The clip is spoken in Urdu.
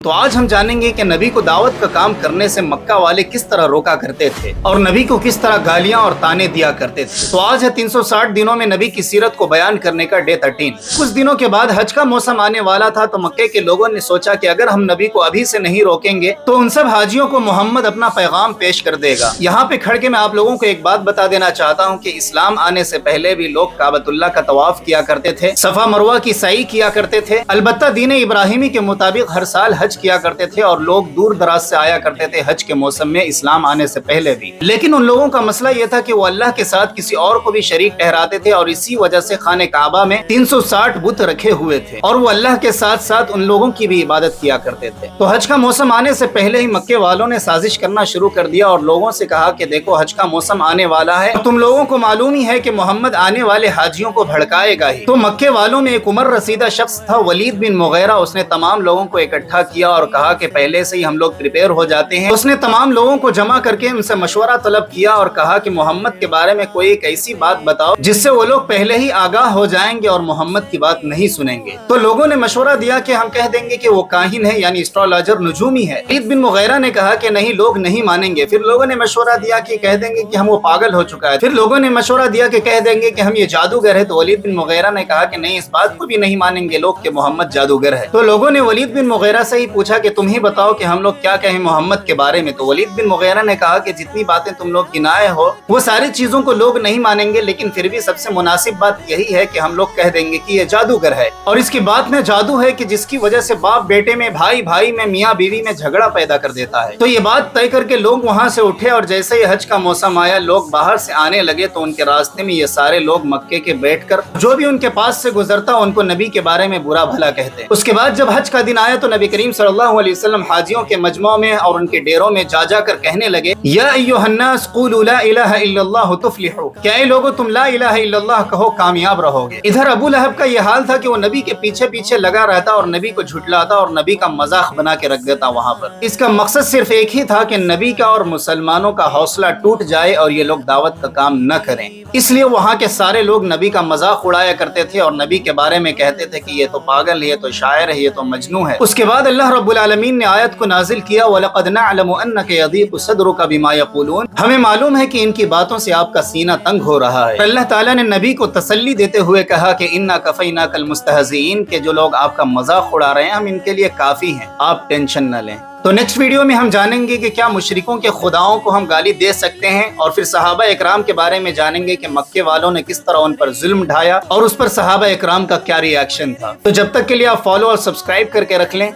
تو آج ہم جانیں گے کہ نبی کو دعوت کا کام کرنے سے مکہ والے کس طرح روکا کرتے تھے اور نبی کو کس طرح گالیاں اور تانے دیا کرتے تھے۔ تو آج ہے 360 دنوں میں نبی کی سیرت کو بیان کرنے کا ڈے 13۔ کچھ دنوں کے بعد حج کا موسم آنے والا تھا تو مکے کے لوگوں نے سوچا کہ اگر ہم نبی کو ابھی سے نہیں روکیں گے تو ان سب حاجیوں کو محمد اپنا پیغام پیش کر دے گا۔ یہاں پہ کھڑ کے میں آپ لوگوں کو ایک بات بتا دینا چاہتا ہوں کہ اسلام آنے سے پہلے بھی لوگ کعبۃ اللہ کا طواف کیا کرتے تھے، صفا مروہ کی سعی کیا کرتے تھے، البتہ دین ابراہیمی کے مطابق ہر سال حج کیا کرتے تھے اور لوگ دور دراز سے آیا کرتے تھے حج کے موسم میں، اسلام آنے سے پہلے بھی۔ لیکن ان لوگوں کا مسئلہ یہ تھا کہ وہ اللہ کے ساتھ کسی اور کو بھی شریک ٹھہراتے تھے اور اسی وجہ سے خانہ کعبہ میں 360 بت رکھے ہوئے تھے اور وہ اللہ کے ساتھ ساتھ ان لوگوں کی بھی عبادت کیا کرتے تھے۔ تو حج کا موسم آنے سے پہلے ہی مکے والوں نے سازش کرنا شروع کر دیا اور لوگوں سے کہا کہ دیکھو حج کا موسم آنے والا ہے، تم لوگوں کو معلوم ہی ہے کہ محمد آنے والے حاجیوں کو بھڑکائے گا ہی۔ تو مکے والوں میں ایک عمر رسیدہ شخص تھا، ولید بن مغیرہ، اس نے تمام لوگوں کو اکٹھا کیا اور کہا کہ پہلے سے ہی ہم لوگ پریپیئر ہو جاتے ہیں۔ اس نے تمام لوگوں کو جمع کر کے ان سے مشورہ طلب کیا اور کہا کہ محمد کے بارے میں کوئی ایک ایسی بات بتاؤ جس سے وہ لوگ پہلے ہی آگاہ ہو جائیں گے اور محمد کی بات نہیں سنیں گے۔ تو لوگوں نے مشورہ دیا کہ ہم کہہ دیں گے کہ وہ کاہن ہے، یعنی اسٹرالوجر، نجومی ہے۔ ولید بن مغیرہ نے کہا کہ نہیں، لوگ نہیں مانیں گے۔ پھر لوگوں نے مشورہ دیا کہ کہہ دیں گے کہ ہم وہ پاگل ہو چکا ہے۔ پھر لوگوں نے مشورہ دیا کہ کہہ دیں گے کہ ہم یہ جادوگر ہے۔ تو ولید بن مغیرہ نے کہا کہ نہیں، اس بات کو بھی نہیں مانیں گے لوگ کہ محمد جادوگر ہے۔ تو لوگوں نے ولید بن مغیرہ سے ہی پوچھا کہ تم ہی بتاؤ کہ ہم لوگ کیا کہیں محمد کے بارے میں۔ تو ولید بن مغیرہ نے کہا کہ جتنی باتیں تم لوگ گنائے ہو وہ ساری چیزوں کو لوگ نہیں مانیں گے، لیکن پھر بھی سب سے مناسب بات یہی ہے کہ ہم لوگ کہہ دیں گے کہ یہ جادوگر ہے اور اس کی بات میں جادو ہے کہ جس کی وجہ سے باپ بیٹے میں، بھائی بھائی میں، میاں بیوی میں جھگڑا پیدا کر دیتا ہے۔ تو یہ بات طے کر کے لوگ وہاں سے اٹھے اور جیسے ہی حج کا موسم آیا لوگ باہر سے آنے لگے تو ان کے راستے میں یہ سارے لوگ مکے کے بیٹھ کر جو بھی ان کے پاس سے گزرتا ان کو نبی کے بارے میں برا بھلا کہتے۔ اس کے بعد جب حج کا دن آیا تو نبی کریم صلی اللہ علیہ وسلم حاجیوں کے مجمع میں اور ان کے ڈیروں میں جا کر کہنے لگے، یا ایھا الناس قولوا لا الہ الا اللہ تفلحوا، کہ اے لوگو تم لا الہ الا اللہ کہو کامیاب رہو گے۔ ادھر ابو لہب کا یہ حال تھا کہ وہ نبی کے پیچھے پیچھے لگا رہتا اور نبی کو جھٹلاتا اور نبی کا مذاق بنا کے رکھ دیتا وہاں پر۔ اس کا مقصد صرف ایک ہی تھا کہ نبی کا اور مسلمانوں کا حوصلہ ٹوٹ جائے اور یہ لوگ دعوت کا کام نہ کریں۔ اس لیے وہاں کے سارے لوگ نبی کا مذاق اڑایا کرتے تھے اور نبی کے بارے میں کہتے تھے کہ یہ تو پاگل ہے، یہ تو شاعر ہے، یہ تو مجنون ہے۔ اس کے بعد اللہ رب العالمین نے آیت کو نازل کیا، وَلَقَدْ نَعْلَمُ أَنَّكَ يَضِيقُ صَدْرُكَ بِمَا يَقُولُونَ، ہمیں معلوم ہے کہ ان کی باتوں سے آپ کا سینہ تنگ ہو رہا ہے۔ اللہ تعالیٰ نے نبی کو تسلی دیتے ہوئے کہا کہ اِنَّا كَفَيْنَاكَ الْمُسْتَهْزِئِينَ، کہ جو لوگ آپ کا مذاق اڑا رہے ہیں ہم ان کے لیے کافی ہیں، آپ ٹینشن نہ لیں۔ تو نیکسٹ ویڈیو میں ہم جانیں گے کہ کیا مشرکوں کے خداؤں کو ہم گالی دے سکتے ہیں، اور پھر صحابہ اکرام کے بارے میں جانیں گے کہ مکے والوں نے کس طرح ان پر ظلم ڈھایا اور اس پر صحابہ اکرام کا کیا ری ایکشن تھا۔ تو جب تک کے لیے آپ فالو اور سبسکرائب کر کے رکھ لیں۔